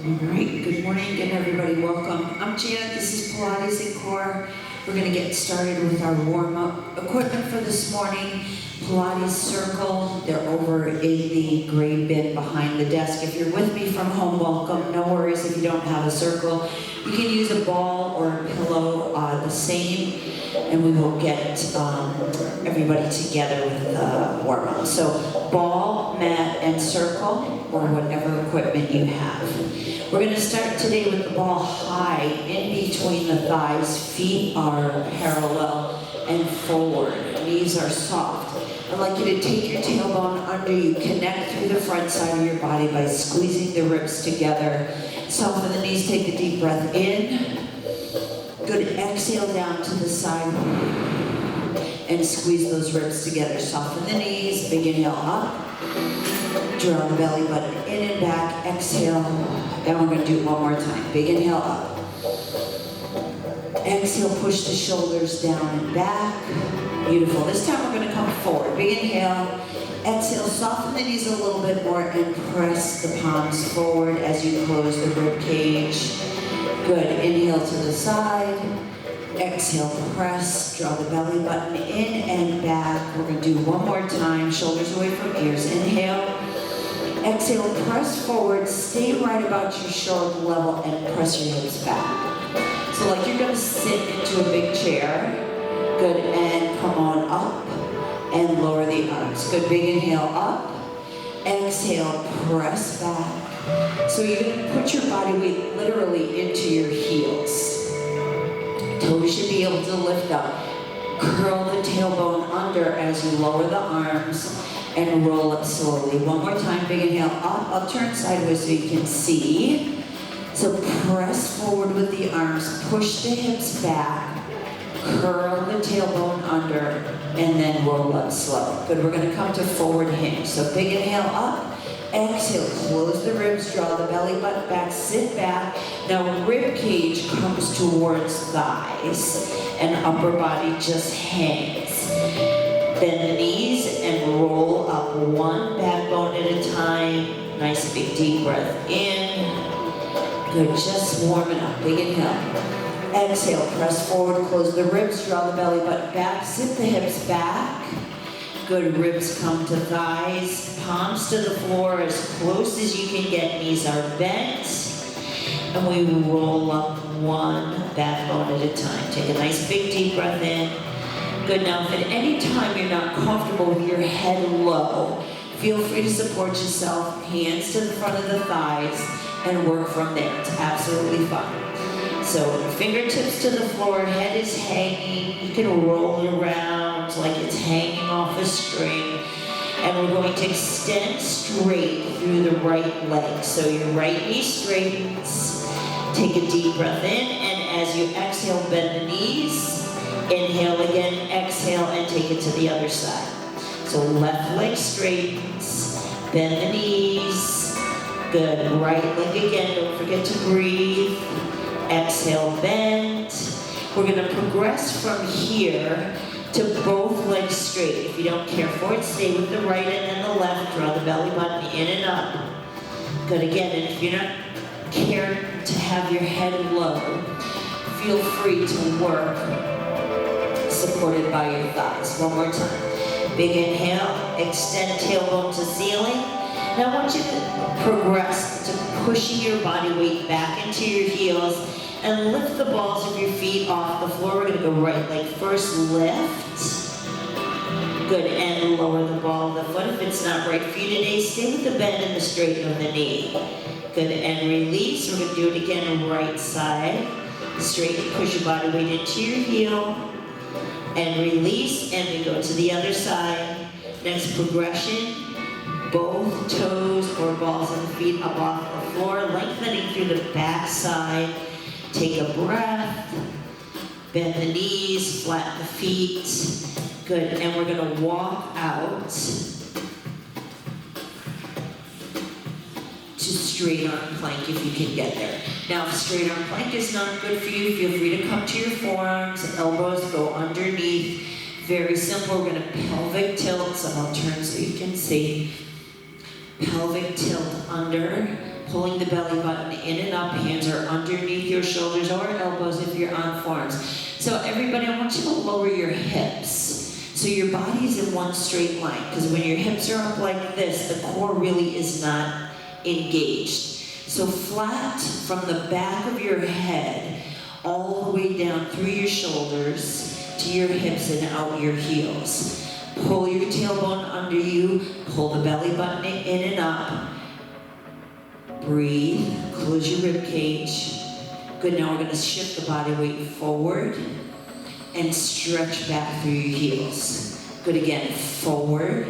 All right, good morning again, everybody. Welcome. I'm Janet. This is Pilates and Core. We're going to get started with our warm-up equipment for this morning. Pilates circle. They're over in the gray bin behind the desk. If you're with me from home, welcome. No worries if you don't have a circle. You can use a ball or a pillow, the same, and we will get everybody together with the warm-up. So ball, mat, and circle, or whatever equipment you have. We're going to start today with the ball high in between the thighs. Feet are parallel and forward. Knees are soft. I'd like you to take your tailbone under you. Connect through the front side of your body by squeezing the ribs together. Soften the knees. Take a deep breath in. Good. Exhale down to the side. And squeeze those ribs together. Soften the knees. Big inhale up. Draw the belly button in and back. Exhale. And we're going to do it one more time. Big inhale up. Exhale, push the shoulders down and back. Beautiful. This time we're going to come forward. Big inhale. Exhale, soften the knees a little bit more and press the palms forward as you close the rib cage. Good. Inhale to the side. Exhale, press. Draw the belly button in and back. We're going to do one more time. Shoulders away from ears. Inhale. Exhale, press forward. Stay right about your shoulder level and press your hips back. So like you're going to sit into a big chair. Good, and come on up and lower the arms. Good, big inhale up. Exhale, press back. So you're going to put your body weight literally into your heels. Toes should be able to lift up. Curl the tailbone under as you lower the arms and roll up slowly. One more time, big inhale up. I'll turn sideways so you can see. So press forward with the arms, push the hips back, curl the tailbone under, and then roll up slow. Good, we're going to come to forward hinge. So big inhale up, exhale, close the ribs, draw the belly button back, sit back. Now rib cage comes towards thighs and upper body just hangs. Bend the knees and roll up one backbone at a time. Nice big deep breath in. Good, just warm it up. Big inhale. Exhale, press forward, close the ribs, draw the belly button back, sit the hips back. Good, ribs come to thighs, palms to the floor as close as you can get, knees are bent. And we roll up one backbone at a time. Take a nice big deep breath in. Good, now if at any time you're not comfortable with your head low, feel free to support yourself, hands to the front of the thighs, and work from there. It's absolutely fine. So fingertips to the floor, head is hanging. You can roll it around like it's hanging off a string. And we're going to extend straight through the right leg. So your right knee straightens. Take a deep breath in, and as you exhale, bend the knees. Inhale again, exhale, and take it to the other side. So left leg straightens, bend the knees. Good, right leg again, don't forget to breathe. Exhale, bend. We're going to progress from here to both legs straight. If you don't care for it, stay with the right and then the left. Draw the belly button in and up. Good, again, and if you're not care to have your head low, feel free to work supported by your thighs. One more time. Big inhale, extend tailbone to ceiling. Now I want you to progress to pushing your body weight back into your heels and lift the balls of your feet off the floor. We're going to go right leg first, lift. Good, and lower the ball of the foot. If it's not right for you today, stay with the bend and the straighten of the knee. Good, and release. We're going to do it again, right side. Straighten, push your body weight into your heel. And release, and we go to the other side. Next progression. Both toes or balls of the feet up off the floor, lengthening through the back side. Take a breath. Bend the knees, flatten the feet. Good, and we're going to walk out to straight arm plank if you can get there. Now, if straight arm plank is not good for you, feel free to come to your forearms, elbows go underneath. Very simple, we're going to pelvic tilt, so I'll turn so you can see. Pelvic tilt under, pulling the belly button in and up. Hands are underneath your shoulders or elbows if you're on forearms. So everybody, I want you to lower your hips. So your body's in one straight line, because when your hips are up like this, the core really is not engaged. So flat from the back of your head, all the way down through your shoulders to your hips and out your heels. Pull your tailbone under you, pull the belly button in and up. Breathe, close your rib cage. Good, now we're gonna shift the body weight forward and stretch back through your heels. Good, again, forward.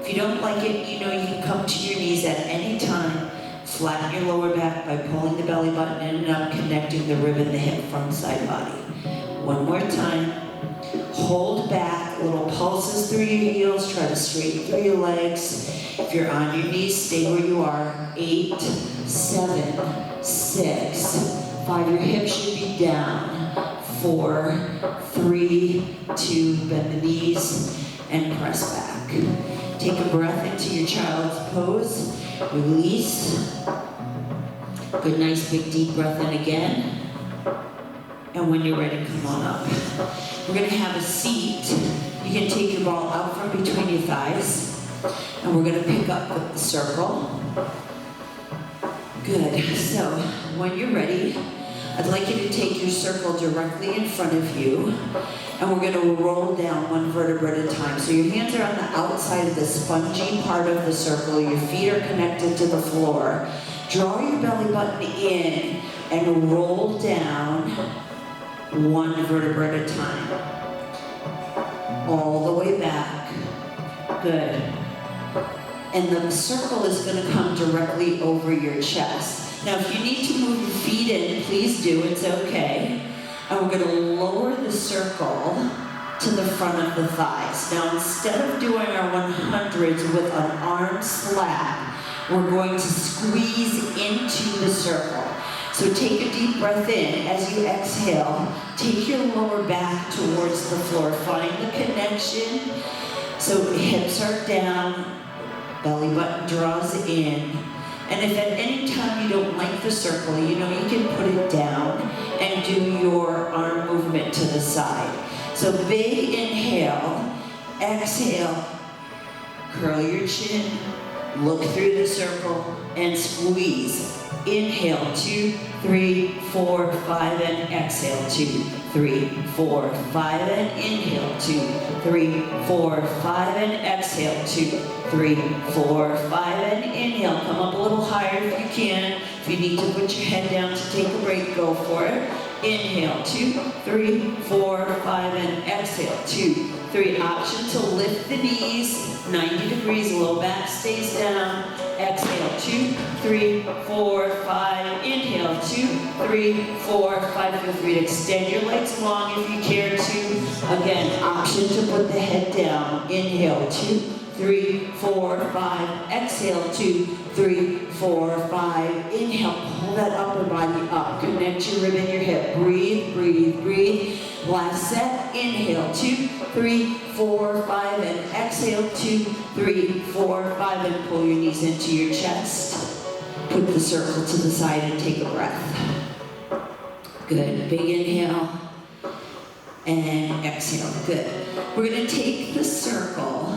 If you don't like it, you know you can come to your knees at any time. Flatten your lower back by pulling the belly button in and up, connecting the rib and the hip, front side body. One more time. Hold back, little pulses through your heels, try to straighten through your legs. If you're on your knees, stay where you are. 8, 7, 6, 5, your hips should be down. 4, 3, 2, bend the knees and press back. Take a breath into your child's pose, release. Good, nice big deep breath in again. And when you're ready, come on up. We're gonna have a seat. You can take your ball out from between your thighs. And we're gonna pick up the circle. Good, so when you're ready, I'd like you to take your circle directly in front of you. And we're gonna roll down one vertebra at a time. So your hands are on the outside of the spongy part of the circle. Your feet are connected to the floor. Draw your belly button in and roll down one vertebra at a time. All the way back. Good. And the circle is going to come directly over your chest. Now, if you need to move your feet in, please do. It's okay. And we're going to lower the circle to the front of the thighs. Now, instead of doing our 100s with an arm slap, we're going to squeeze into the circle. So take a deep breath in. As you exhale, take your lower back towards the floor. Find the connection. So hips are down, belly button draws in. And if at any time you don't like the circle, you know you can put it down and do your arm movement to the side. So big inhale, exhale, curl your chin, look through the circle, and squeeze. Inhale, 2, 3, 4, 5, and exhale, 2, 3, 4, 5, and inhale, 2, 3, 4, 5, and exhale, 2, 3, 4, 5, and inhale. Come up a little higher if you can. If you need to put your head down to take a break, go for it. Inhale, 2, 3, 4, 5, and exhale, 2, 3. Option to lift the knees, 90 degrees, low back stays down. Exhale, 2, 3, 4, 5. Inhale, 2, 3, 4, 5. Feel free to extend your legs long if you care to. Again, option to put the head down. Inhale, 2, 3, 4, 5. Exhale, 2, 3, 4, 5. Inhale, pull that upper body up. Connect your rib and your hip. Breathe, breathe, breathe. Last set. Inhale, 2, 3, 4, 5, and exhale, 2, 3, 4, 5, and pull your knees into your chest. Put the circle to the side and take a breath. Good. Big inhale and exhale. Good. We're going to take the circle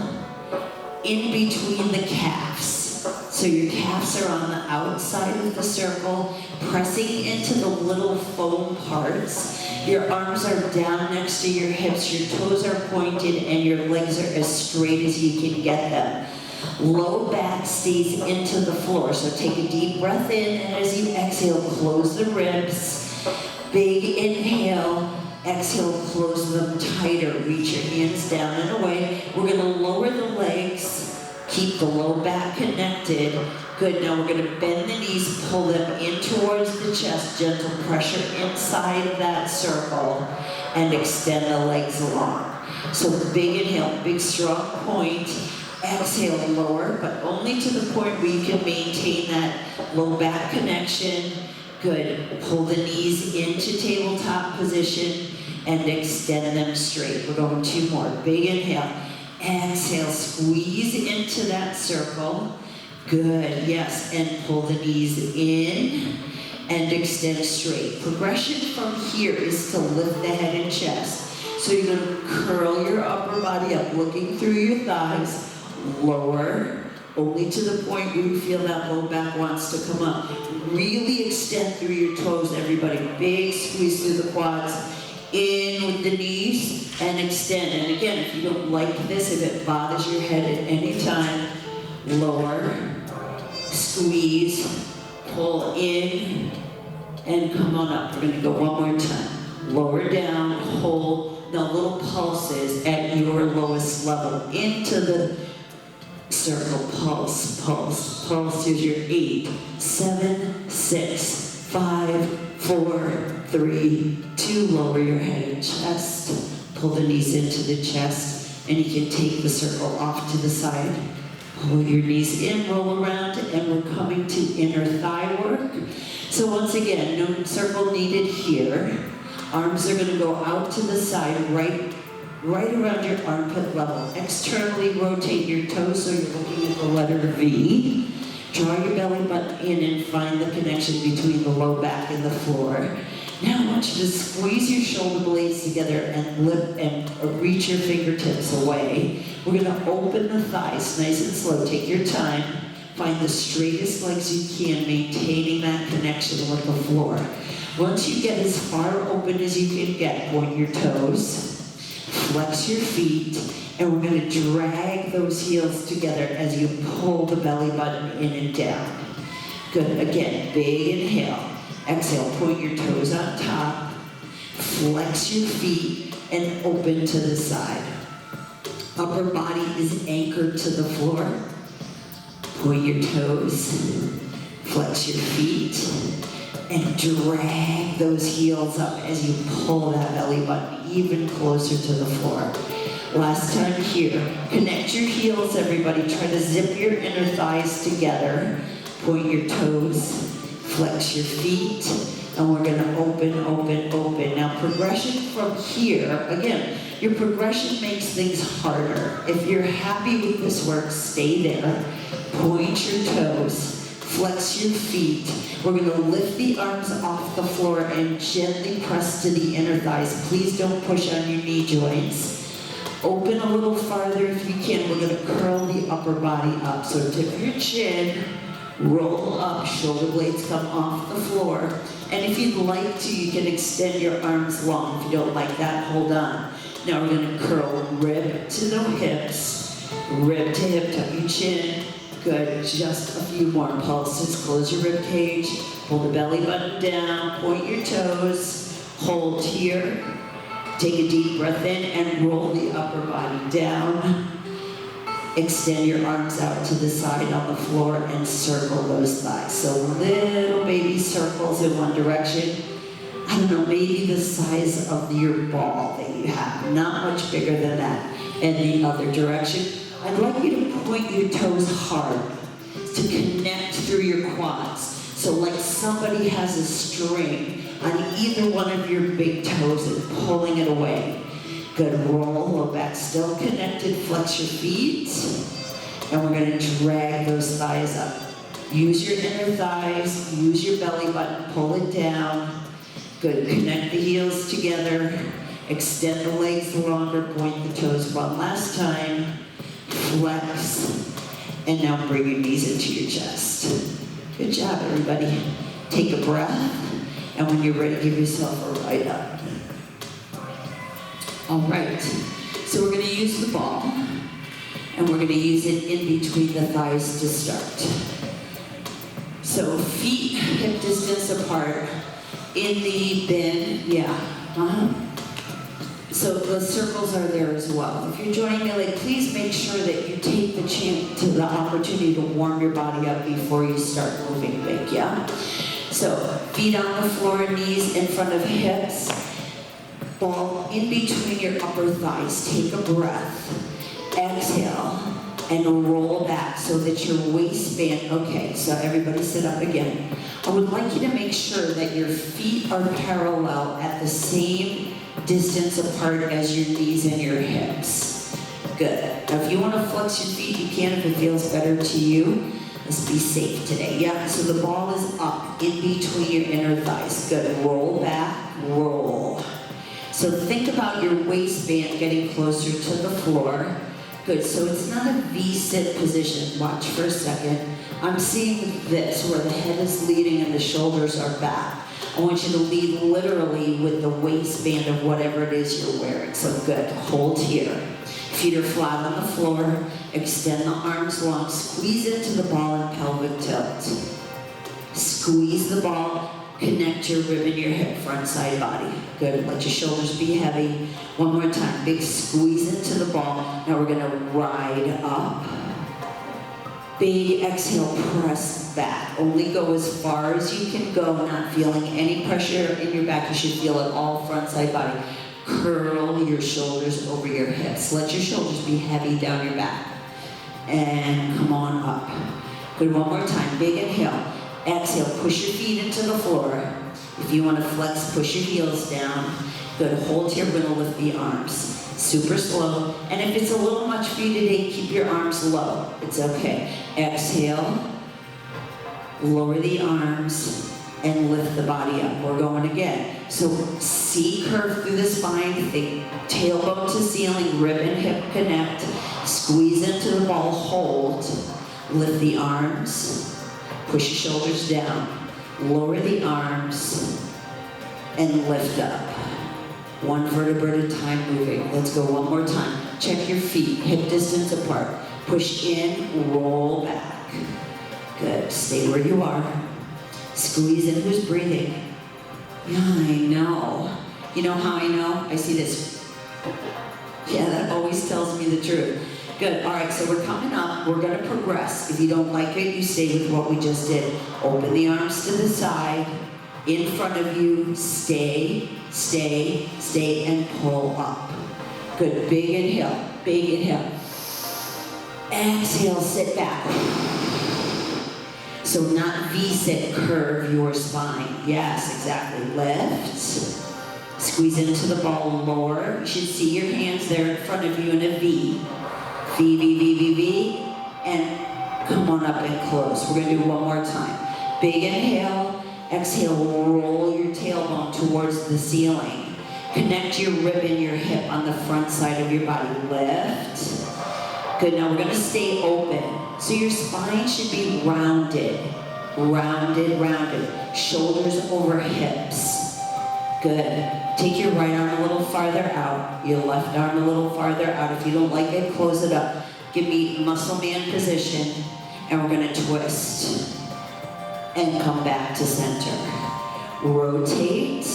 in between the calves. So your calves are on the outside of the circle, pressing into the little foam parts. Your arms are down next to your hips, your toes are pointed, and your legs are as straight as you can get them. Low back stays into the floor, so take a deep breath in, and as you exhale, close the ribs. Big inhale, exhale, close them tighter. Reach your hands down and away. We're going to lower the legs. Keep the low back connected. Good, now we're going to bend the knees, pull them in towards the chest, gentle pressure inside of that circle, and extend the legs along. So big inhale, big strong point. Exhale, lower, but only to the point where you can maintain that low back connection. Good, pull the knees into tabletop position and extend them straight. We're going 2 more. Big inhale. Exhale, squeeze into that circle. Good, yes, and pull the knees in and extend straight. Progression from here is to lift the head and chest. So you're gonna curl your upper body up, looking through your thighs, lower, only to the point where you feel that low back wants to come up. Really extend through your toes, everybody. Big squeeze through the quads, in with the knees, and extend. And again, if you don't like this, if it bothers your head at any time, lower, squeeze, pull in, and come on up. We're gonna go one more time. Lower down, hold. Now little pulses at your lowest level into the circle. Pulse, pulse, pulse. Here's your 8, 7, 6, 5, 4, 3, 2. Lower your head and chest. Pull the knees into the chest, and you can take the circle off to the side. Pull your knees in, roll around, and we're coming to inner thigh work. So once again, no circle needed here. Arms are gonna go out to the side, right around your armpit level. Externally rotate your toes so you're looking at the letter V. Draw your belly button in and find the connection between the low back and the floor. Now I want you to squeeze your shoulder blades together and lift and reach your fingertips away. We're gonna open the thighs nice and slow. Take your time. Find the straightest legs you can, maintaining that connection with the floor. Once you get as far open as you can get, point your toes, flex your feet, and we're going to drag those heels together as you pull the belly button in and down. Good. Again, big inhale. Exhale, point your toes on top, flex your feet, and open to the side. Upper body is anchored to the floor. Point your toes, flex your feet, and drag those heels up as you pull that belly button even closer to the floor. Last time here. Connect your heels, everybody. Try to zip your inner thighs together. Point your toes, flex your feet, and we're gonna open, open, open. Now progression from here, again, your progression makes things harder. If you're happy with this work, stay there. Point your toes, flex your feet. We're gonna lift the arms off the floor and gently press to the inner thighs. Please don't push on your knee joints. Open a little farther if you can. We're gonna curl the upper body up. So tip your chin, roll up, shoulder blades come off the floor. And if you'd like to, you can extend your arms long. If you don't like that, hold on. Now we're gonna curl rib to the hips, rib to hip, tuck your chin. Good, just a few more pulses. Close your rib cage, pull the belly button down, point your toes, hold here. Take a deep breath in and roll the upper body down. Extend your arms out to the side on the floor and circle those thighs. So little baby circles in one direction. I don't know, maybe the size of your ball that you have, not much bigger than that. And the other direction. I'd like you to point your toes hard to connect through your quads. So like somebody has a string on either one of your big toes and pulling it away. Good, roll, low back, still connected, flex your feet. And we're gonna drag those thighs up. Use your inner thighs, use your belly button, pull it down. Good, connect the heels together. Extend the legs longer, point the toes one last time. Flex, and now bring your knees into your chest. Good job, everybody. Take a breath, and when you're ready, give yourself a right up. All right, so we're gonna use the ball, and we're gonna use it in between the thighs to start. So feet hip distance apart, in the bend, yeah. So the circles are there as well. If you're joining me late, please make sure that you take the opportunity to warm your body up before you start moving big, yeah? So feet on the floor, knees in front of hips, ball in between your upper thighs. Take a breath, exhale, and roll back so that your waistband, okay, so everybody sit up again. I would like you to make sure that your feet are parallel at the same distance apart as your knees and your hips. Good. Now if you want to flex your feet, you can if it feels better to you. Let's be safe today. Yeah, so the ball is up in between your inner thighs. Good, roll back, roll. So think about your waistband getting closer to the floor. Good, so it's not a V-sit position. Watch for a second. I'm seeing this, where the head is leading and the shoulders are back. I want you to lead literally with the waistband of whatever it is you're wearing. So good, hold here. Feet are flat on the floor. Extend the arms long. Squeeze into the ball and pelvic tilt. Squeeze the ball. Connect your rib and your hip, front side body. Good, let your shoulders be heavy. One more time, big squeeze into the ball. Now we're gonna ride up. Big exhale, press back. Only go as far as you can go, not feeling any pressure in your back. You should feel it all front side body. Curl your shoulders over your hips. Let your shoulders be heavy down your back. And come on up. Good, one more time, big inhale. Exhale, push your feet into the floor. If you want to flex, push your heels down. Good, hold here, we're gonna lift the arms. Super slow. And if it's a little much for you today, keep your arms low. It's okay. Exhale, lower the arms, and lift the body up. We're going again. So C curve through the spine, think tailbone to ceiling, rib and hip connect. Squeeze into the ball, hold. Lift the arms. Push your shoulders down, lower the arms, and lift up. One vertebra at a time moving. Let's go one more time. Check your feet, hip distance apart. Push in, roll back. Good, stay where you are. Squeeze in, who's breathing? Yeah, I know. You know how I know? I see this. Yeah, that always tells me the truth. Good, all right, so we're coming up, we're gonna progress. If you don't like it, you stay with what we just did. Open the arms to the side, in front of you, stay, stay, stay, and pull up. Good, big inhale, big inhale. Exhale, sit back. So not V-sit, curve your spine. Yes, exactly, lift. Squeeze into the ball, lower. You should see your hands there in front of you in a V. V, V, V, V, V, and come on up and close. We're gonna do one more time. Big inhale, exhale, roll your tailbone towards the ceiling. Connect your rib and your hip on the front side of your body. Lift. Good, now we're gonna stay open. So your spine should be rounded, rounded, rounded. Shoulders over hips. Good. Take your right arm a little farther out, your left arm a little farther out. If you don't like it, close it up. Give me muscle man position, and we're gonna twist and come back to center. Rotate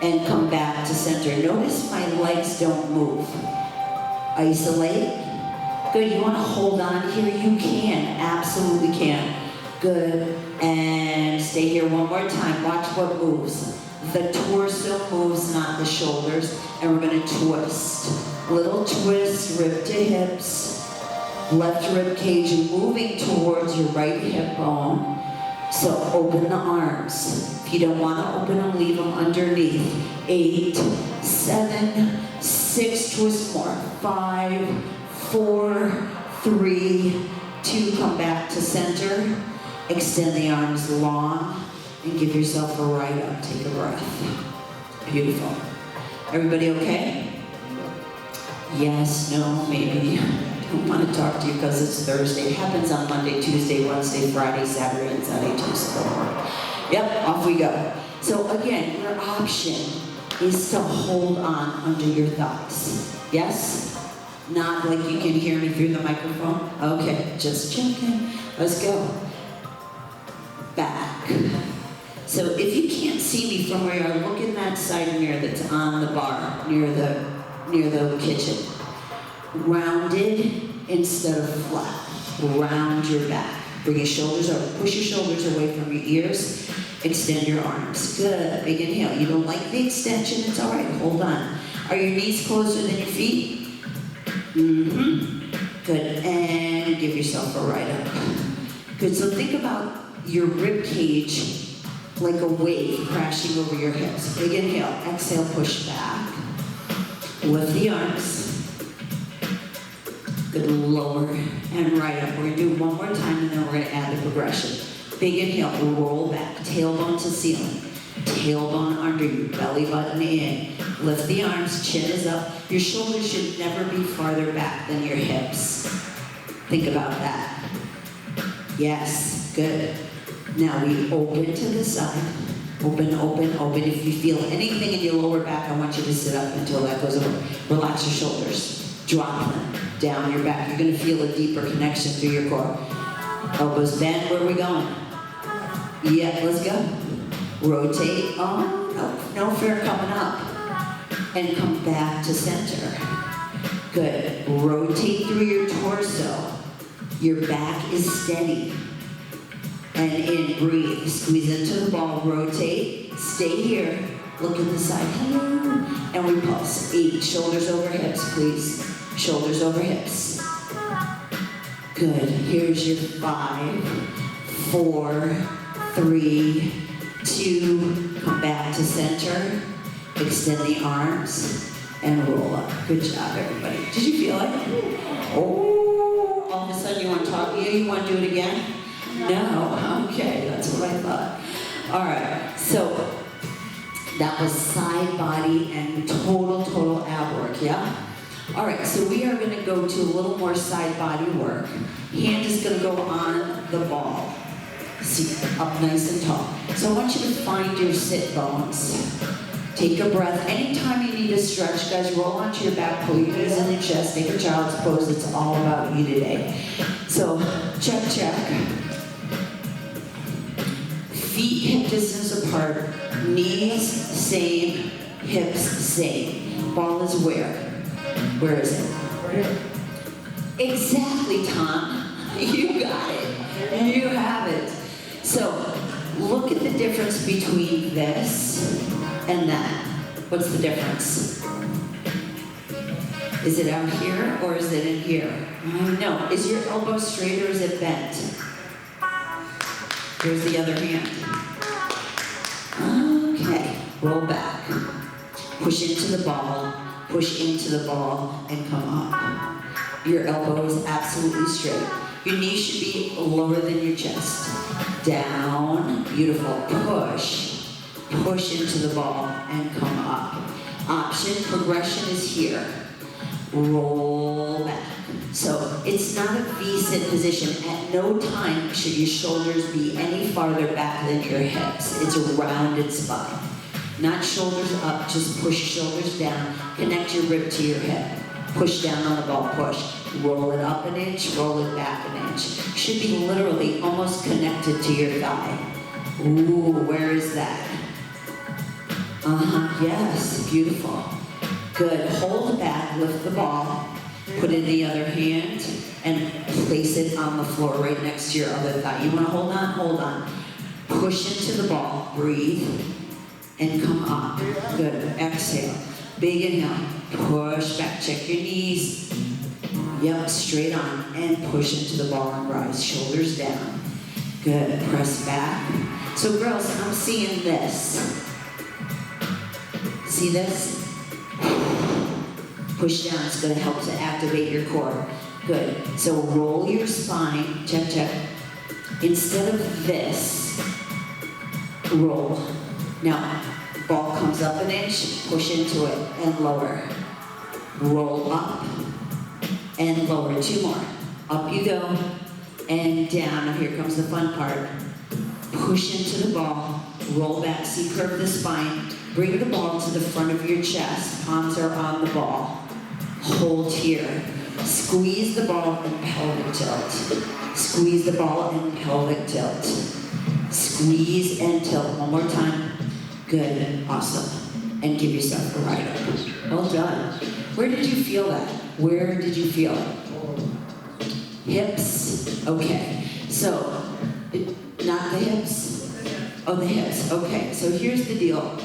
and come back to center. Notice my legs don't move. Isolate. Good, you wanna hold on here? You can, absolutely can. Good, and stay here one more time. Watch what moves. The torso moves, not the shoulders, and we're gonna twist. Little twist, rib to hips, left rib cage moving towards your right hip bone. So open the arms. If you don't wanna open them, leave them underneath. 8, 7, 6, twist more. 5, 4, 3, 2, come back to center. Extend the arms long. And give yourself a right up. Take a breath. Beautiful. Everybody okay? Yes, no, maybe. I don't want to talk to you because it's Thursday. It happens on Monday, Tuesday, Wednesday, Friday, Saturday, and Sunday too. So yep, off we go. So again, your option is to hold on under your thighs. Yes? Not like you can hear me through the microphone? Okay, just checking. Let's go. Back. So if you can't see me from where you are, look in that side mirror that's on the bar near the kitchen. Rounded instead of flat. Round your back. Bring your shoulders up. Push your shoulders away from your ears. Extend your arms. Good. Big inhale. You don't like the extension? It's all right. Hold on. Are your knees closer than your feet? Mm-hmm. Good. And give yourself a right up. Good. So think about your rib cage like a wave crashing over your hips. Big inhale, exhale, push back. Lift the arms. Good, lower and right up. We're gonna do it one more time and then we're gonna add the progression. Big inhale, roll back, tailbone to ceiling. Tailbone under you, belly button in. Lift the arms, chin is up. Your shoulders should never be farther back than your hips. Think about that. Yes, good. Now we open to the side. Open, open, open. If you feel anything in your lower back, I want you to sit up until that goes over. Relax your shoulders. Drop them down your back. You're gonna feel a deeper connection through your core. Elbows bend, where are we going? Yeah, let's go. Rotate, oh, no fair coming up. And come back to center. Good, rotate through your torso. Your back is steady. And in, breathe, squeeze into the ball, rotate, stay here, look at the side, hello, and we pulse. 8, shoulders over hips, please. Shoulders over hips. Good, here's your 5, 4, 3, 2, come back to center, extend the arms, and roll up. Good job, everybody. Did you feel it? Oh, all of a sudden you want to talk? You want to do it again? No? Okay, that's what I thought. All right, so that was side, body, and total ab work, yeah? All right, so we are gonna go to a little more side body work. Hand is gonna go on the ball. See, up nice and tall. So I want you to find your sit bones. Take a breath. Anytime you need to stretch, guys, roll onto your back, pull your knees in your chest, take a child's pose. It's all about you today. So, check, check. Feet hip distance apart, knees same, hips same. Ball is where? Where is it? Exactly, Tom. You got it. You have it. So, look at the difference between this and that. What's the difference? Is it out here or is it in here? No. Is your elbow straight or is it bent? Here's the other hand. Okay. Roll back. Push into the ball. Push into the ball and come up. Your elbow is absolutely straight. Your knee should be lower than your chest. Down. Beautiful. Push. Push into the ball and come up. Option, progression is here. Roll back. So it's not a V-sit position. At no time should your shoulders be any farther back than your hips. It's a rounded spine. Not shoulders up, just push shoulders down. Connect your rib to your hip. Push down on the ball, push. Roll it up an inch, roll it back an inch. Should be literally almost connected to your thigh. Ooh, where is that? Yes, beautiful. Good, hold back, lift the ball, put in the other hand, and place it on the floor right next to your other thigh. You want to hold on? Hold on. Push into the ball, breathe, and come up. Good, exhale. Big inhale, push back, check your knees. Yep, straight on, and push into the ball and rise, shoulders down. Good, press back. So girls, I'm seeing this. See this? Push down, it's gonna help to activate your core. Good, so roll your spine, check, check. Instead of this, roll. Now, ball comes up an inch, push into it, and lower. Roll up, and lower, 2 more. Up you go, and down. Now here comes the fun part. Push into the ball, roll back, see, curve the spine. Bring the ball to the front of your chest, palms are on the ball. Hold here. Squeeze the ball and pelvic tilt. Squeeze the ball and pelvic tilt. Squeeze and tilt. One more time. Good, awesome. And give yourself a ride up. Well done. Where did you feel that? Where did you feel it? Hips. Okay. So, not the hips? Oh, the hips. Okay. So here's the deal.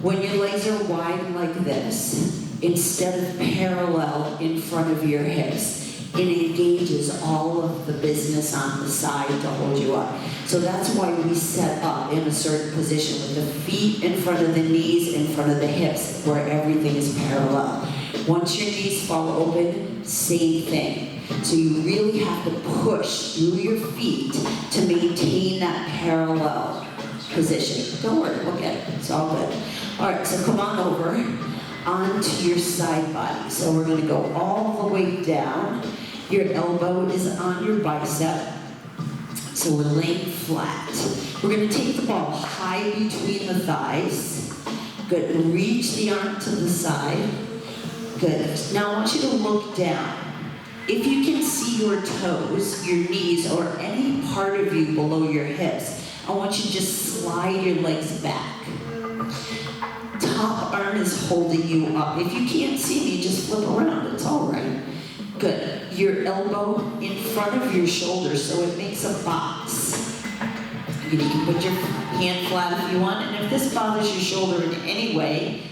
When your legs are wide like this, instead of parallel in front of your hips, it engages all of the business on the side to hold you up. So that's why we set up in a certain position with the feet in front of the knees, in front of the hips, where everything is parallel. Once your knees fall open, same thing. So you really have to push through your feet to maintain that parallel position. Don't worry, we'll get it. It's all good. All right, so come on over onto your side body. So we're going to go all the way down. Your elbow is on your bicep. So we're laying flat. We're going to take the ball high between the thighs. Good. Reach the arm to the side. Good. Now I want you to look down. If you can see your toes, your knees, or any part of you below your hips, I want you to just slide your legs back. Top arm is holding you up. If you can't see me, just flip around. It's all right. Good. Your elbow in front of your shoulder, so it makes a box. You can put your hand flat if you want, and if this bothers your shoulder in any way,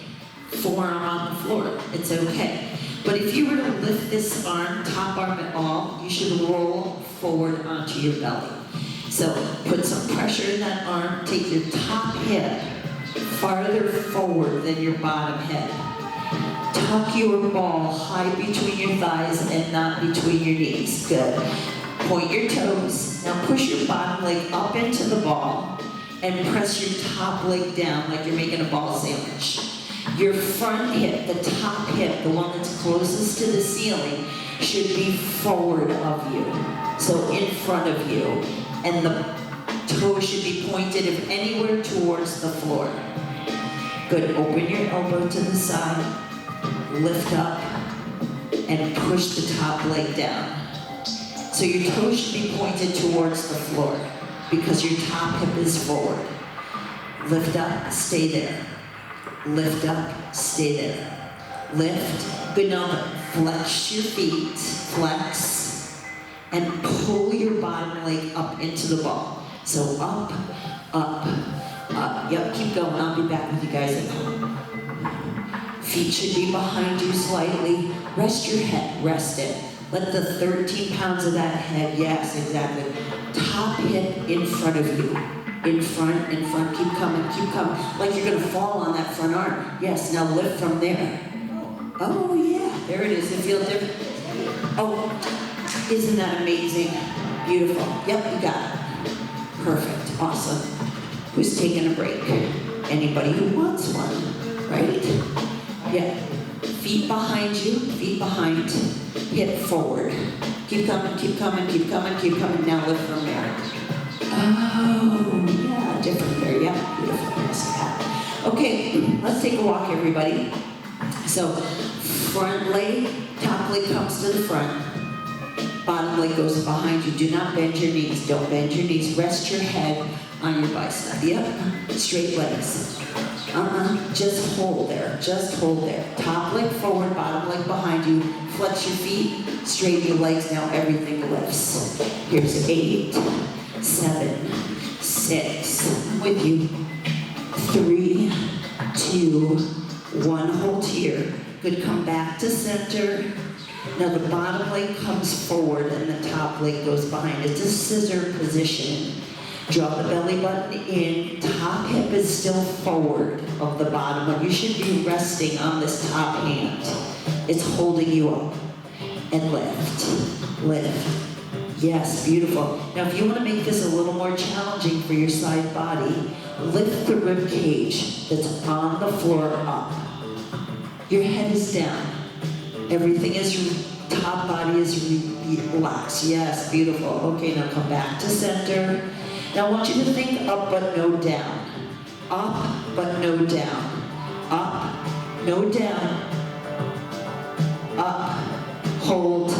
forearm on the floor. It's okay. But if you were to lift this arm, top arm at all, you should roll forward onto your belly. So put some pressure in that arm. Take your top hip farther forward than your bottom hip. Tuck your ball high between your thighs and not between your knees. Good. Point your toes. Now push your bottom leg up into the ball and press your top leg down like you're making a ball sandwich. Your front hip, the top hip, the one that's closest to the ceiling, should be forward of you. So in front of you. And the toe should be pointed, if anywhere, towards the floor. Good. Open your elbow to the side. Lift up and push the top leg down. So your toes should be pointed towards the floor because your top hip is forward. Lift up, stay there. Lift up, stay there. Lift. Good. Now flex your feet, flex, and pull your bottom leg up into the ball. So up, up, up. Yep, keep going. I'll be back with you guys at home. Feet should be behind you slightly. Rest your head, rest it. Let the 13 pounds of that head, yes, exactly. Top hip in front of you. In front, keep coming, like you're gonna fall on that front arm. Yes, now lift from there. Oh yeah, there it is, it feels different. Oh, isn't that amazing? Beautiful, yep, you got it. Perfect, awesome. Who's taking a break? Anybody who wants one, right? Yeah, feet behind you, feet behind, hip forward. Keep coming, keep coming, keep coming, keep coming. Now lift from there. Oh, yeah, different there, yeah, beautiful. Yes. Okay, let's take a walk, everybody. So, front leg, top leg comes to the front. Bottom leg goes behind you. Do not bend your knees. Don't bend your knees. Rest your head on your bicep. Yep, straight legs. Just hold there, just hold there. Top leg forward, bottom leg behind you. Flex your feet, straighten your legs. Now everything lifts. Here's 8, 7, 6, I'm with you. 3, 2, 1, hold here. Good, come back to center. Now the bottom leg comes forward and the top leg goes behind. It's a scissor position. Draw the belly button in. Top hip is still forward of the bottom one. You should be resting on this top hand. It's holding you up. And lift, lift. Yes, beautiful. Now if you want to make this a little more challenging for your side body, lift the rib cage that's on the floor up. Your head is down. Everything is, top body is relaxed. Yes, beautiful. Okay, now come back to center. Now I want you to think up but no down. Up but no down. Up, no down. Up, hold,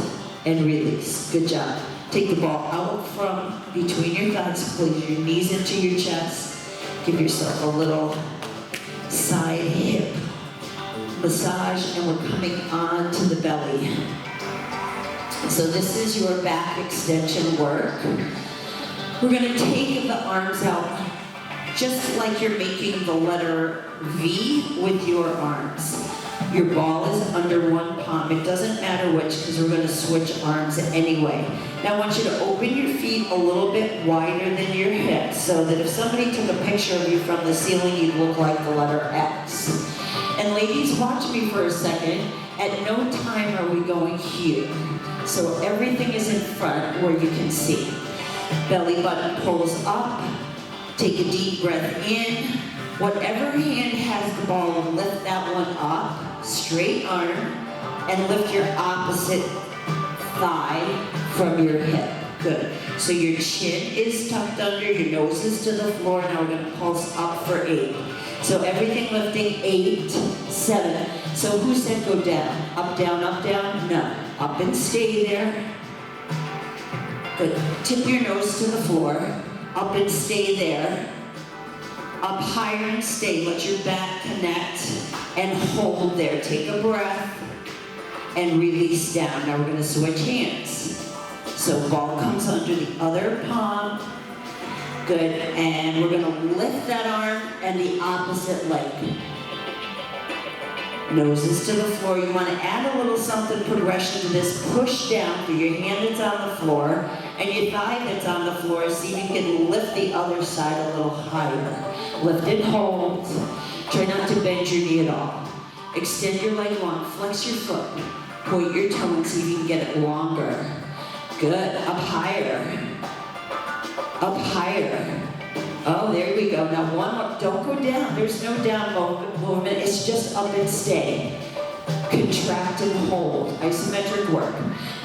and release. Good job. Take the ball out from between your thighs. Place your knees into your chest. Give yourself a little side hip massage, and we're coming on to the belly. So this is your back extension work. We're going to take the arms out just like you're making the letter V with your arms. Your ball is under one palm. It doesn't matter which, because we're going to switch arms anyway. Now I want you to open your feet a little bit wider than your hips so that if somebody took a picture of you from the ceiling, you'd look like the letter X. And And ladies, watch me for a second. At no time are we going here. So everything is in front where you can see. Belly button pulls up. Take a deep breath in. Whatever hand has the ball, lift that one up. Straight arm. And lift your opposite thigh from your hip. Good. So your chin is tucked under, your nose is to the floor. Now we're going to pulse up for 8. So everything lifting, 8, 7. So who said go down? Up, down, up, down? No. Up and stay there. Good. Tip your nose to the floor. Up and stay there. Up higher and stay. Let your back connect and hold there. Take a breath and release down. Now we're going to switch hands. So ball comes under the other palm. Good, and we're gonna lift that arm and the opposite leg. Noses to the floor. You wanna add a little something progression to this. Push down through your hand that's on the floor and your thigh that's on the floor. See if you can lift the other side a little higher. Lift and hold. Try not to bend your knee at all. Extend your leg long, flex your foot. Point your toe and see if you can get it longer. Good, up higher. Up higher. Oh, there we go. Now one more. Don't go down. There's no down movement. It's just up and stay. Contract and hold. Isometric work.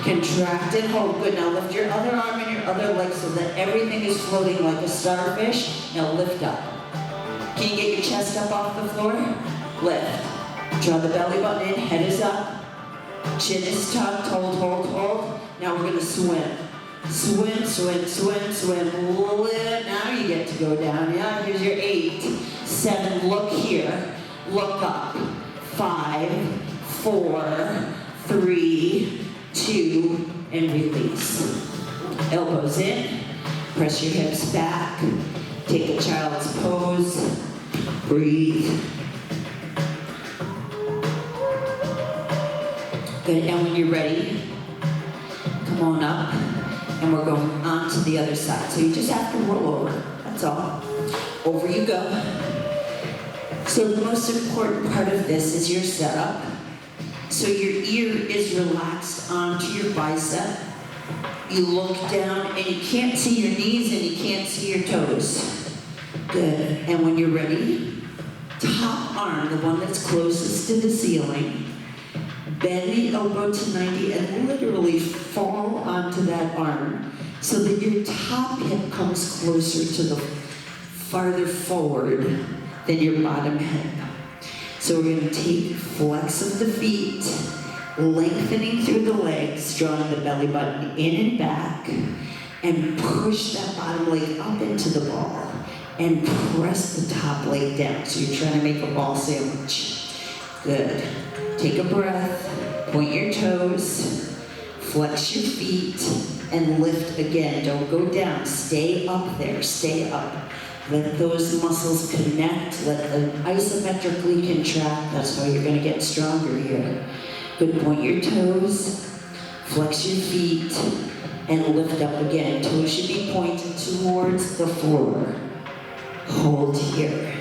Contract and hold. Good. Now lift your other arm and your other leg so that everything is floating like a starfish. Now lift up. Can you get your chest up off the floor? Lift. Draw the belly button in. Head is up. Chin is tucked. Hold, hold, hold. Now we're going to swim. Swim, swim, swim, swim. Lift. Now you get to go down. Yeah, here's your 8, 7. Look here. Look up. 5, 4, 3, 2, and release. Elbows in. Press your hips back. Take a child's pose. Breathe. Good. And when you're ready, come on up. And we're going on to the other side. So you just have to roll over. That's all. Over you go. So the most important part of this is your setup. So your ear is relaxed onto your bicep. You look down and you can't see your knees and you can't see your toes. Good. And when you're ready, top arm, the one that's closest to the ceiling, bend the elbow to 90 and literally fall onto that arm so that your top hip comes closer to the farther forward than your bottom hip. So we're going to take flex of the feet, lengthening through the legs, drawing the belly button in and back, and push that bottom leg up into the ball and press the top leg down. So you're trying to make a ball sandwich. Good. Take a breath, point your toes, flex your feet, and lift again. Don't go down. Stay up there. Stay up. Let those muscles connect. Let them isometrically contract. That's how you're going to get stronger here. Good. Point your toes, flex your feet, and lift up again. Toes should be pointed towards the floor. Hold here.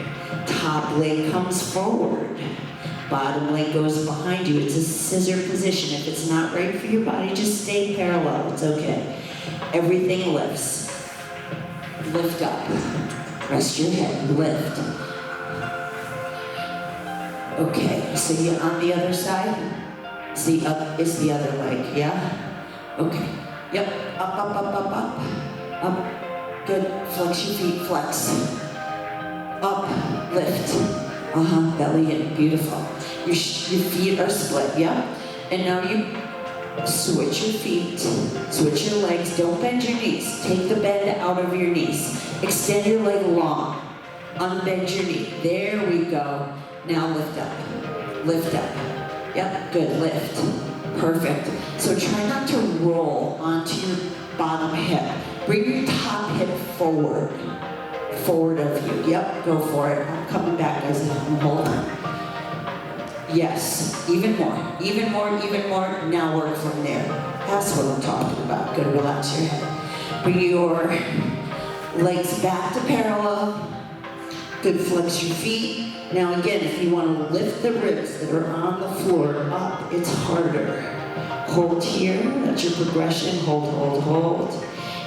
Top leg comes forward. Bottom leg goes behind you. It's a scissor position. If it's not right for your body, just stay parallel. It's okay. Everything lifts. Lift up. Rest your head. Lift. Okay, so you're on the other side? See, up is the other leg, yeah? Okay. Yep. Up, up, up, up, up. Up. Good. Flex your feet. Flex. Up. Lift. Belly in. Beautiful. Your feet are split, yeah? And now you switch your feet, switch your legs. Don't bend your knees. Take the bend out of your knees. Extend your leg long. Unbend your knee. There we go. Now lift up. Lift up. Yep, good. Lift. Perfect. So try not to roll onto your bottom hip. Bring your top hip forward. Forward of you. Yep, go for it. I'm coming back, guys. Hold on. Yes, even more, even more, even more. Now work from there. That's what I'm talking about. Good, relax your head. Bring your legs back to parallel. Good, flex your feet. Now again, if you want to lift the ribs that are on the floor up, it's harder. Hold here, that's your progression. Hold, hold, hold.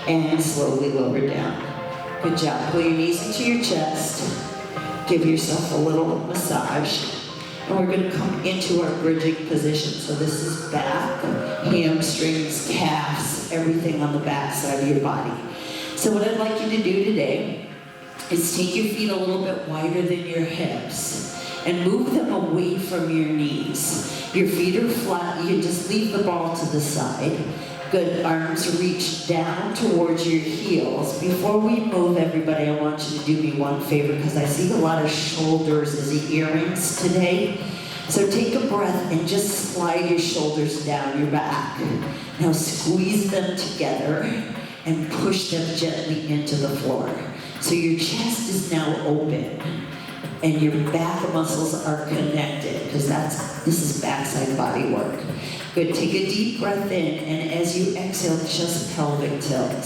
And slowly lower down. Good job. Pull your knees into your chest. Give yourself a little massage. And we're going to come into our bridging position. So this is back, hamstrings, calves, everything on the back side of your body. So what I'd like you to do today is take your feet a little bit wider than your hips and move them away from your knees. Your feet are flat. You can just leave the ball to the side. Good, arms reach down towards your heels. Before we move, everybody, I want you to do me one favor because I see a lot of shoulders as the earrings today. So take a breath and just slide your shoulders down your back. Now squeeze them together and push them gently into the floor. So your chest is now open and your back muscles are connected because this is backside body work. Good, take a deep breath in, and as you exhale, just pelvic tilt.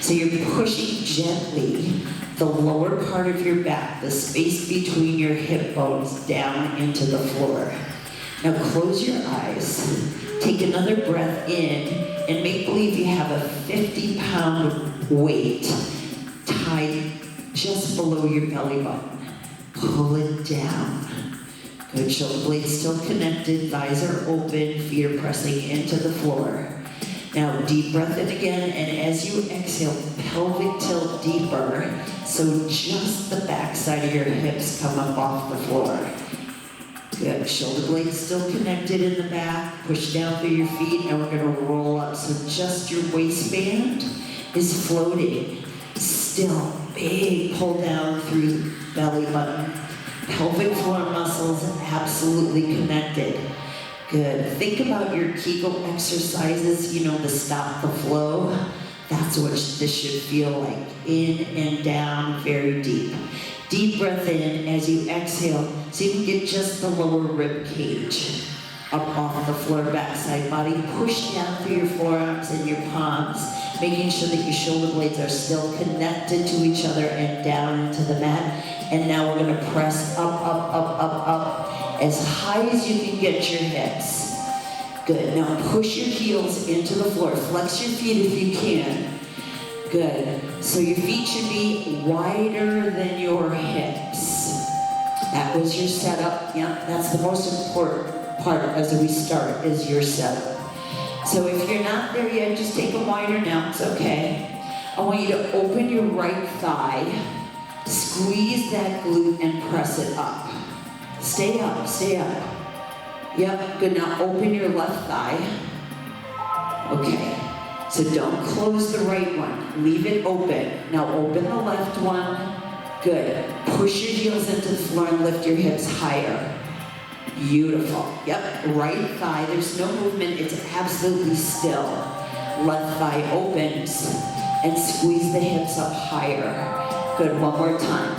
So you're pushing gently the lower part of your back, the space between your hip bones, down into the floor. Now close your eyes, take another breath in, and make believe you have a 50-pound weight tied just below your belly button. Pull it down. Good, shoulder blades still connected, thighs are open, feet are pressing into the floor. Now deep breath in again, and as you exhale, pelvic tilt deeper, so just the back side of your hips come up off the floor. Good, shoulder blades still connected in the back, push down through your feet, and we're gonna roll up, so just your waistband is floating. Still, big pull down through belly button. Pelvic floor muscles absolutely connected. Good. Think about your Kegel exercises, you know, the stop the flow. That's what this should feel like. In and down, very deep. Deep breath in as you exhale, so you can get just the lower rib cage up off the floor, backside body. Push down through your forearms and your palms, making sure that your shoulder blades are still connected to each other and down into the mat. And now we're going to press up, up, up, up, up, as high as you can get your hips. Good. Now push your heels into the floor. Flex your feet if you can. Good. So your feet should be wider than your hips. That was your setup. Yep, that's the most important part as we start, is your setup. So if you're not there yet, just take them wider now. It's okay. I want you to open your right thigh. Squeeze that glute and press it up. Stay up, stay up. Yep, good. Now open your left thigh. Okay, so don't close the right one. Leave it open. Now open the left one. Good. Push your heels into the floor and lift your hips higher. Beautiful. Yep, right thigh. There's no movement. It's absolutely still. Left thigh opens and squeeze the hips up higher. Good, one more time.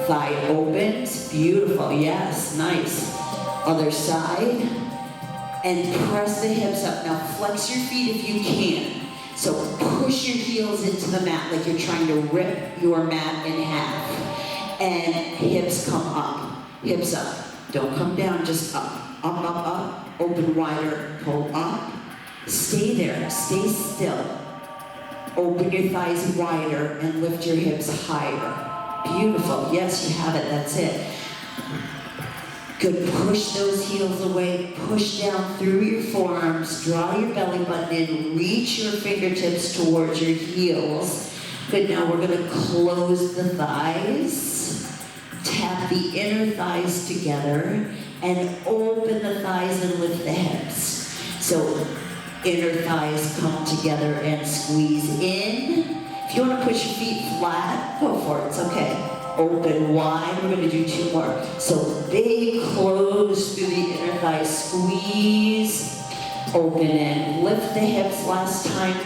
Thigh opens, beautiful, yes, nice. Other side, and press the hips up. Now flex your feet if you can. So push your heels into the mat like you're trying to rip your mat in half. And hips come up, hips up. Don't come down, just up, up, up, up. Open wider, pull up. Stay there, stay still. Open your thighs wider and lift your hips higher. Beautiful. Yes, you have it. That's it. Good. Push those heels away. Push down through your forearms. Draw your belly button in. Reach your fingertips towards your heels. Good. Now we're going to close the thighs. Tap the inner thighs together and open the thighs and lift the hips. So inner thighs come together and squeeze in. If you want to push your feet flat, go for it. It's okay. Open wide. We're going to do two more. So big close through the inner thighs. Squeeze. Open in. Lift the hips last time.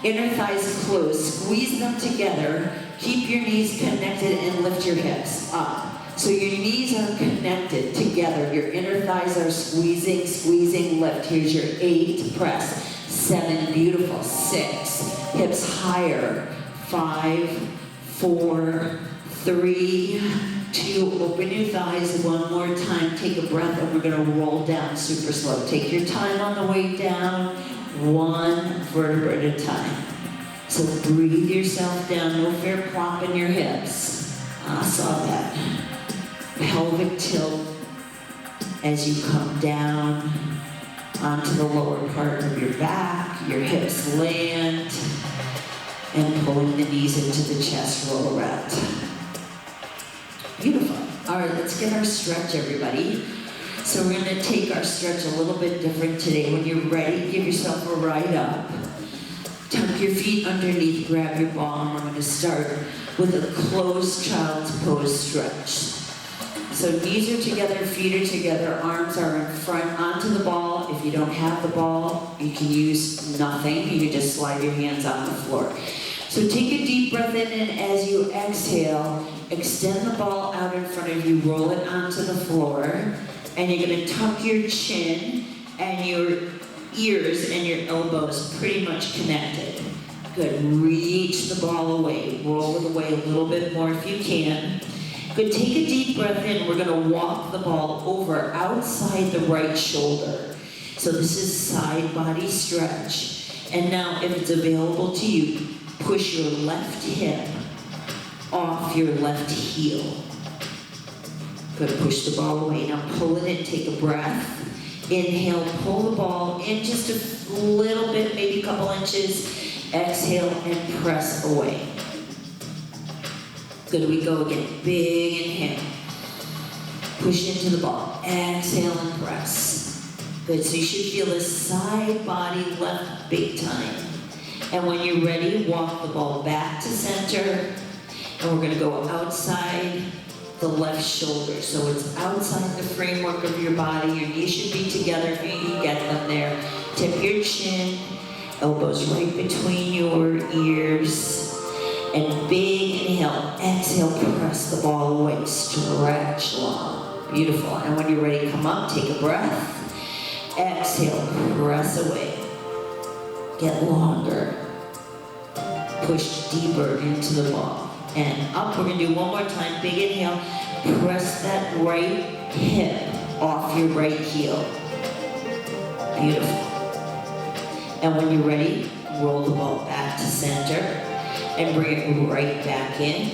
Inner thighs close. Squeeze them together. Keep your knees connected and lift your hips up. So your knees are connected together. Your inner thighs are squeezing, squeezing, lift. Here's your 8, press. 7, beautiful. 6, hips higher. 5, 4, 3, to open your thighs one more time. Take a breath and we're gonna roll down super slow. Take your time on the way down, one vertebra at a time. So breathe yourself down, no fair plop in your hips. I saw that. Pelvic tilt as you come down onto the lower part of your back, your hips land, and pulling the knees into the chest, roll around. Beautiful. All right, let's get our stretch, everybody. So we're gonna take our stretch a little bit different today. When you're ready, give yourself a right up. Tuck your feet underneath, grab your ball, and we're gonna start with a closed child's pose stretch. So knees are together, feet are together, arms are in front onto the ball. If you don't have the ball, you can use nothing. You can just slide your hands on the floor. So take a deep breath in, and as you exhale, extend the ball out in front of you, roll it onto the floor, and you're gonna tuck your chin and your ears and your elbows pretty much connected. Good, reach the ball away, roll it away a little bit more if you can. Good, take a deep breath in. We're gonna walk the ball over outside the right shoulder. So this is side body stretch. And now if it's available to you, push your left hip off your left heel. Good, push the ball away. Now pull it in, take a breath. Inhale, pull the ball in just a little bit, maybe a couple inches. Exhale and press away. Good, we go again. Big inhale. Push into the ball. Exhale and press. Good, so you should feel this side body left big time. And when you're ready, walk the ball back to center. And we're gonna go outside the left shoulder. So it's outside the framework of your body. Your knees should be together if you can get them there. Tip your chin, elbows right between your ears. And big inhale, exhale, press the ball away, stretch long. Beautiful. And when you're ready, come up, take a breath. Exhale, press away. Get longer. Push deeper into the ball. And up, we're gonna do one more time. Big inhale, press that right hip off your right heel. Beautiful. And when you're ready, roll the ball back to center and bring it right back in.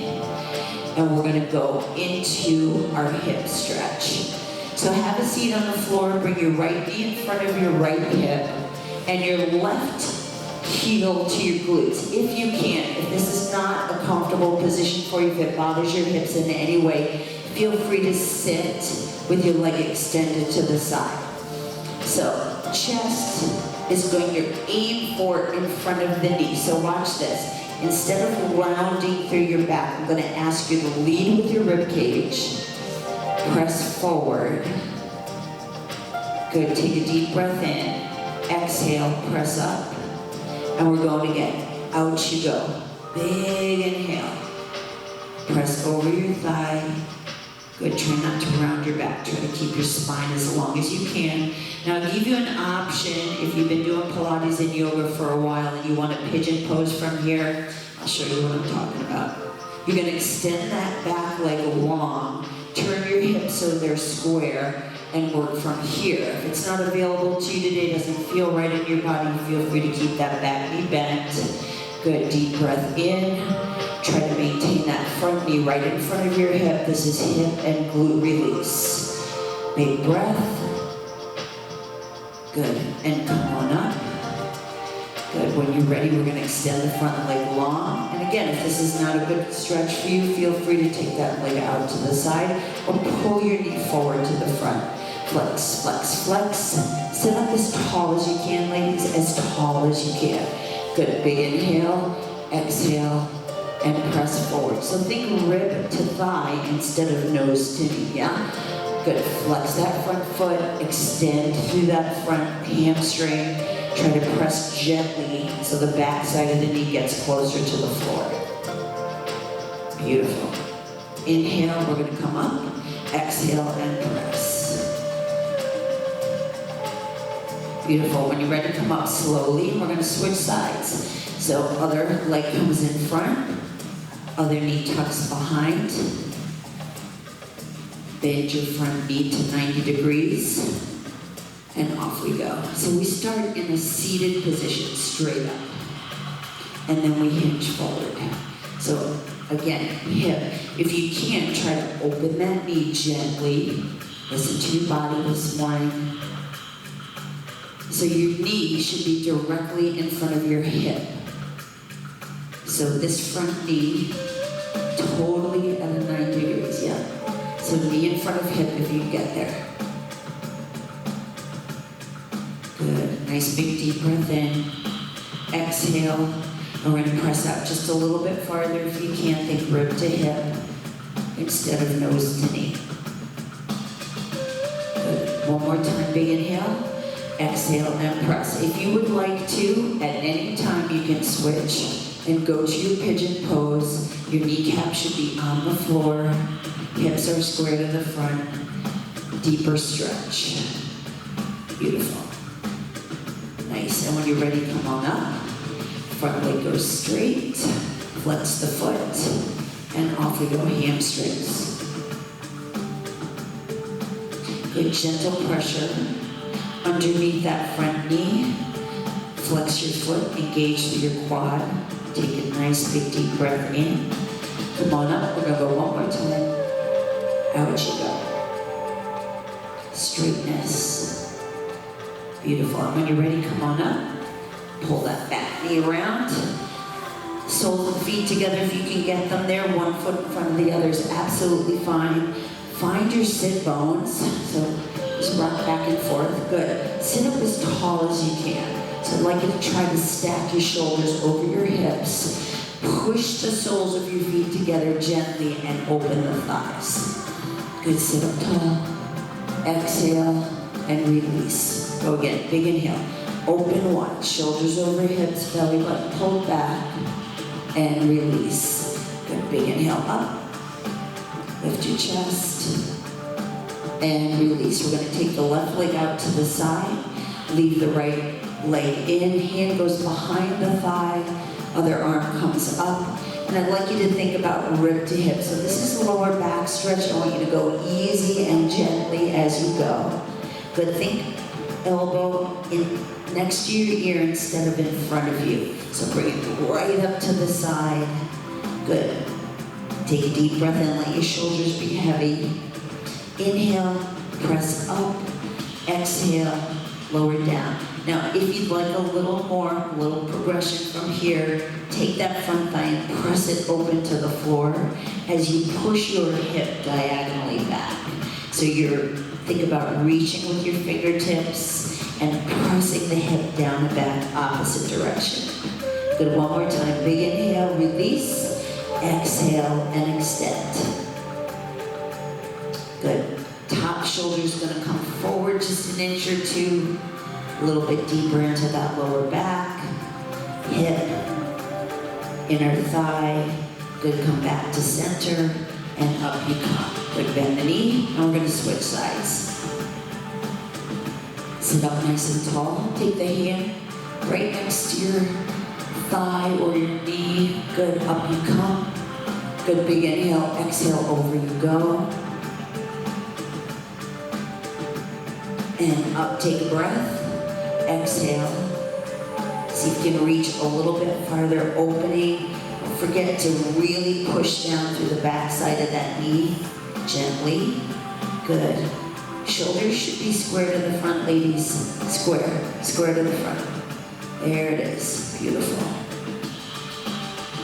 And we're gonna go into our hip stretch. So have a seat on the floor, bring your right knee in front of your right hip and your left heel to your glutes. If you can, if this is not a comfortable position for you, if it bothers your hips in any way, feel free to sit with your leg extended to the side. So chest is going to aim for in front of the knee. So watch this. Instead of rounding through your back, I'm going to ask you to lead with your rib cage. Press forward. Good. Take a deep breath in. Exhale. Press up. And we're going again. Out you go. Big inhale. Press over your thigh. Good. Try not to round your back. Try to keep your spine as long as you can. Now I'll give you an option if you've been doing Pilates and yoga for a while and you want to pigeon pose from here. I'll show you what I'm talking about. You're going to extend that back leg long. Turn your hips so they're square and work from here. If it's not available to you today, doesn't feel right in your body, feel free to keep that back knee bent. Good, deep breath in. Try to maintain that front knee right in front of your hip. This is hip and glute release. Big breath. Good, and come on up. Good, when you're ready, we're gonna extend the front leg long. And again, if this is not a good stretch for you, feel free to take that leg out to the side or pull your knee forward to the front. Flex, flex, flex. Sit up as tall as you can, ladies, as tall as you can. Good, big inhale, exhale, and press forward. So think rib to thigh instead of nose to knee, yeah? Good, flex that front foot, extend through that front hamstring. Try to press gently so the back side of the knee gets closer to the floor. Beautiful. Inhale, we're gonna come up. Exhale and press. Beautiful. When you're ready to come up slowly, we're gonna switch sides. So other leg comes in front, other knee tucks behind. Bend your front knee to 90 degrees. And off we go. So we start in a seated position, straight up. And then we hinge forward. So again, hip. If you can't, try to open that knee gently. Listen to your body this morning. So your knee should be directly in front of your hip. So this front knee, totally at a 90 degrees, yeah. So knee in front of hip if you can get there. Good, nice big deep breath in. Exhale, and we're gonna press out just a little bit farther if you can. Think rib to hip instead of nose to knee. Good, one more time, big inhale. Exhale and press. If you would like to, at any time you can switch and go to your pigeon pose. Your kneecap should be on the floor. Hips are square to the front. Deeper stretch. Beautiful. Nice. And when you're ready, come on up. Front leg goes straight. Flex the foot. And off we go, hamstrings. Good gentle pressure underneath that front knee. Flex your foot, engage through your quad. Take a nice big deep breath in. Come on up, we're gonna go one more time. Out you go. Straightness. Beautiful, and when you're ready, come on up. Pull that back knee around. Soles and feet together if you can get them there. One foot in front of the other is absolutely fine. Find your sit bones. So just rock back and forth. Good. Sit up as tall as you can. So I'd like you to try to stack your shoulders over your hips. Push the soles of your feet together gently and open the thighs. Good, sit up tall. Exhale and release. Go again, big inhale. Open wide, shoulders over hips, belly button pulled back, and release. Good, big inhale up. Lift your chest, and release. We're gonna take the left leg out to the side, leave the right leg in, hand goes behind the thigh, other arm comes up, and I'd like you to think about rib to hip. So this is lower back stretch. I want you to go easy and gently as you go. Good, think elbow in next to your ear instead of in front of you. So bring it right up to the side. Good. Take a deep breath in, let your shoulders be heavy. Inhale, press up, exhale, lower down. Now, if you'd like a little more, a little progression from here, take that front thigh and press it open to the floor as you push your hip diagonally back. So think about reaching with your fingertips and pressing the hip down and back opposite direction. Good, one more time. Big inhale, release. Exhale and extend. Good. Top shoulder's gonna come forward just an inch or two. A little bit deeper into that lower back. Hip, inner thigh. Good, come back to center and up you come. Good, bend the knee, and we're gonna switch sides. Sit up nice and tall. Take the hand right next to your thigh or your knee. Good, up you come. Good, big inhale, exhale, over you go. And up, take a breath. Exhale. See if you can reach a little bit farther, opening. Don't forget to really push down through the back side of that knee, gently. Good. Shoulders should be square to the front, ladies. Square to the front. There it is, beautiful.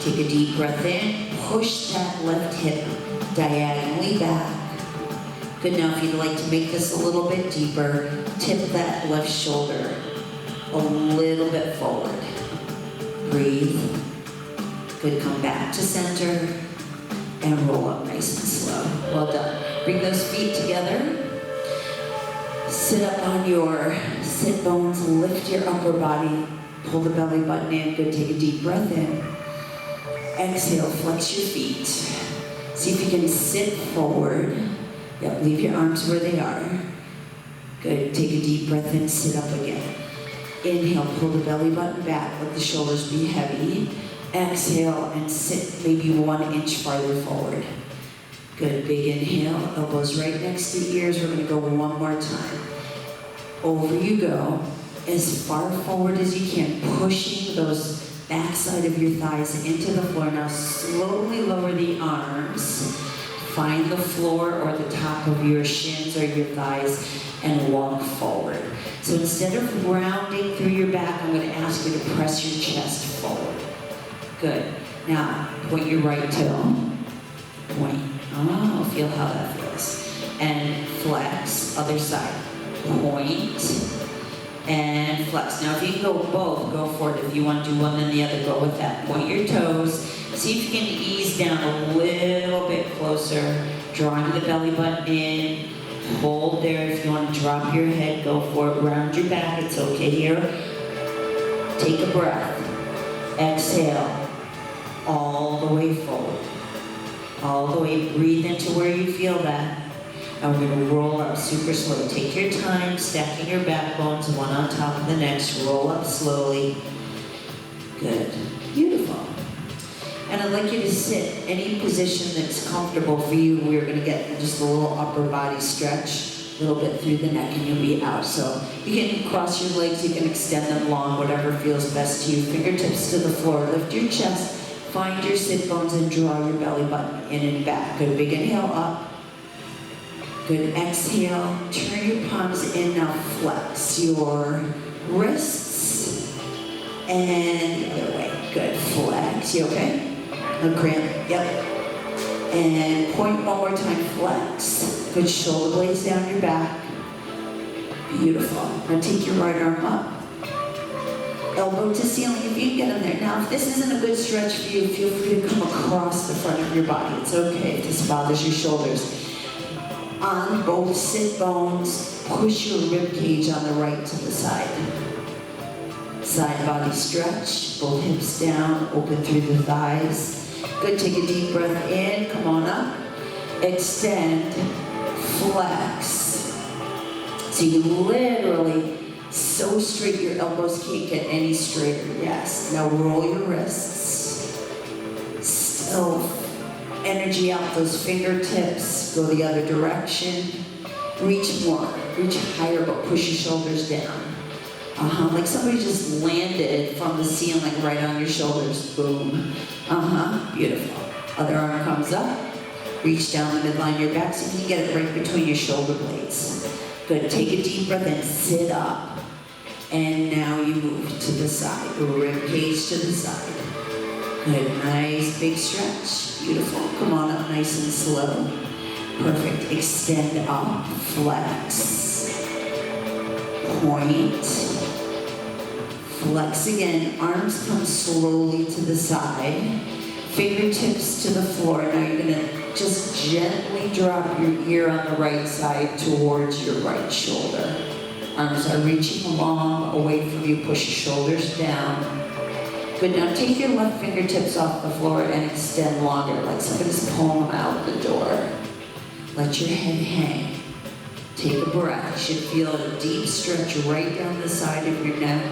Take a deep breath in. Push that left hip diagonally back. Good, now if you'd like to make this a little bit deeper, tip that left shoulder a little bit forward. Breathe. Good, come back to center and roll up nice and slow. Well done. Bring those feet together. Sit up on your sit bones, lift your upper body, pull the belly button in. Good, take a deep breath in. Exhale, flex your feet. See if you can sit forward. Yep, leave your arms where they are. Good, take a deep breath in, sit up again. Inhale, pull the belly button back, let the shoulders be heavy. Exhale and sit maybe 1 inch farther forward. Good, big inhale, elbows right next to ears. We're gonna go one more time. Over you go, as far forward as you can, pushing those backside of your thighs into the floor. Now slowly lower the arms. Find the floor or the top of your shins or your thighs and walk forward. So instead of rounding through your back, I'm going to ask you to press your chest forward. Good. Now, point your right toe. Point. Oh, feel how that feels. And flex, other side. Point. And flex. Now, if you can go both, go for it. If you want to do one then the other, go with that. Point your toes. See if you can ease down a little bit closer. Drawing the belly button in. Hold there. If you want to drop your head, go for it. Round your back. It's okay here. Take a breath. Exhale. All the way forward. All the way. Breathe into where you feel that. And we're going to roll up super slow. Take your time, stacking your backbones one on top of the next. Roll up slowly. Good. Beautiful. And I'd like you to sit any position that's comfortable for you. We're going to get just a little upper body stretch, a little bit through the neck, and you'll be out. So you can cross your legs, you can extend them long, whatever feels best to you. Fingertips to the floor. Lift your chest, find your sit bones, and draw your belly button in and back. Good. Big inhale up. Good. Exhale. Turn your palms in. Now flex your wrists and the other way. Good. Flex. You okay? No cramp. Yep. And point one more time. Flex. Good. Shoulder blades down your back. Beautiful. Now take your right arm up. Elbow to ceiling if you can get them there. Now, if this isn't a good stretch for you, feel free to come across the front of your body. It's okay if this bothers your shoulders. On both sit bones, push your rib cage on the right to the side. Side body stretch, both hips down, open through the thighs. Good, take a deep breath in, come on up. Extend, flex. So you literally so straight your elbows can't get any straighter. Yes, now roll your wrists. Still energy out those fingertips, go the other direction. Reach more, reach higher, but push your shoulders down. Like somebody just landed from the ceiling right on your shoulders. Boom. Beautiful. Other arm comes up. Reach down the midline of your back so you can get it right between your shoulder blades. Good. Take a deep breath and sit up. And now you move to the side. Rib cage to the side. Good. Nice big stretch. Beautiful. Come on up nice and slow. Perfect. Extend up. Flex. Point. Flex again. Arms come slowly to the side. Fingertips to the floor. Now you're going to just gently drop your ear on the right side towards your right shoulder. Arms are reaching along, away from you. Push your shoulders down. Good. Now take your left fingertips off the floor and extend longer, like somebody's pulling them out the door. Let your head hang. Take a breath. You should feel a deep stretch right down the side of your neck.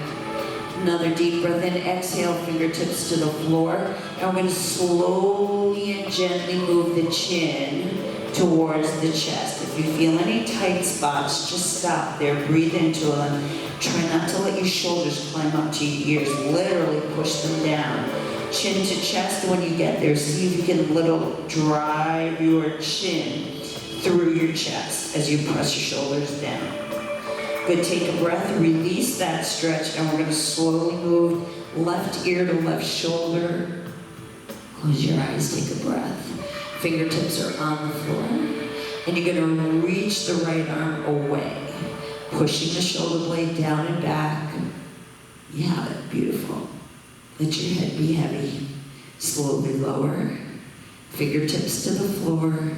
Another deep breath in. Exhale, fingertips to the floor. And we're going to slowly and gently move the chin towards the chest. If you feel any tight spots, just stop there. Breathe into them. Try not to let your shoulders climb up to your ears. Literally push them down. Chin to chest. When you get there, see if you can little drive your chin through your chest as you press your shoulders down. Good, take a breath, release that stretch, and we're going to slowly move left ear to left shoulder. Close your eyes, take a breath. Fingertips are on the floor. And you're going to reach the right arm away, pushing the shoulder blade down and back. You have it, beautiful. Let your head be heavy. Slowly lower. Fingertips to the floor.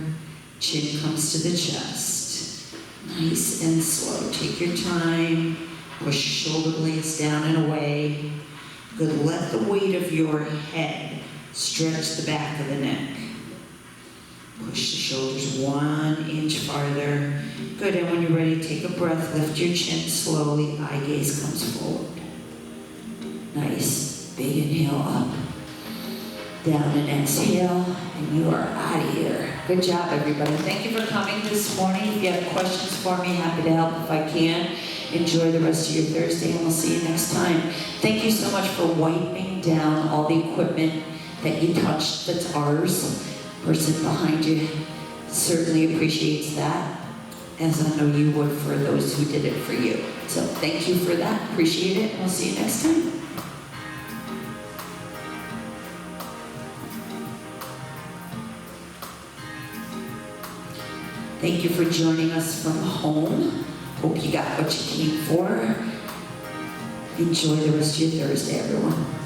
Chin comes to the chest. Nice and slow. Take your time. Push your shoulder blades down and away. Good. Let the weight of your head stretch the back of the neck. Push the shoulders 1 inch farther. Good. And when you're ready, take a breath. Lift your chin slowly. Eye gaze comes forward. Nice. Big inhale up. Down and exhale, and you are out of here. Good job, everybody. Thank you for coming this morning. If you have questions for me, happy to help if I can. Enjoy the rest of your Thursday, and we'll see you next time. Thank you so much for wiping down all the equipment that you touched that's ours. Person behind you certainly appreciates that, as I know you would for those who did it for you. So thank you for that. Appreciate it, and we'll see you next time. Thank you for joining us from home. Hope you got what you came for. Enjoy the rest of your Thursday, everyone.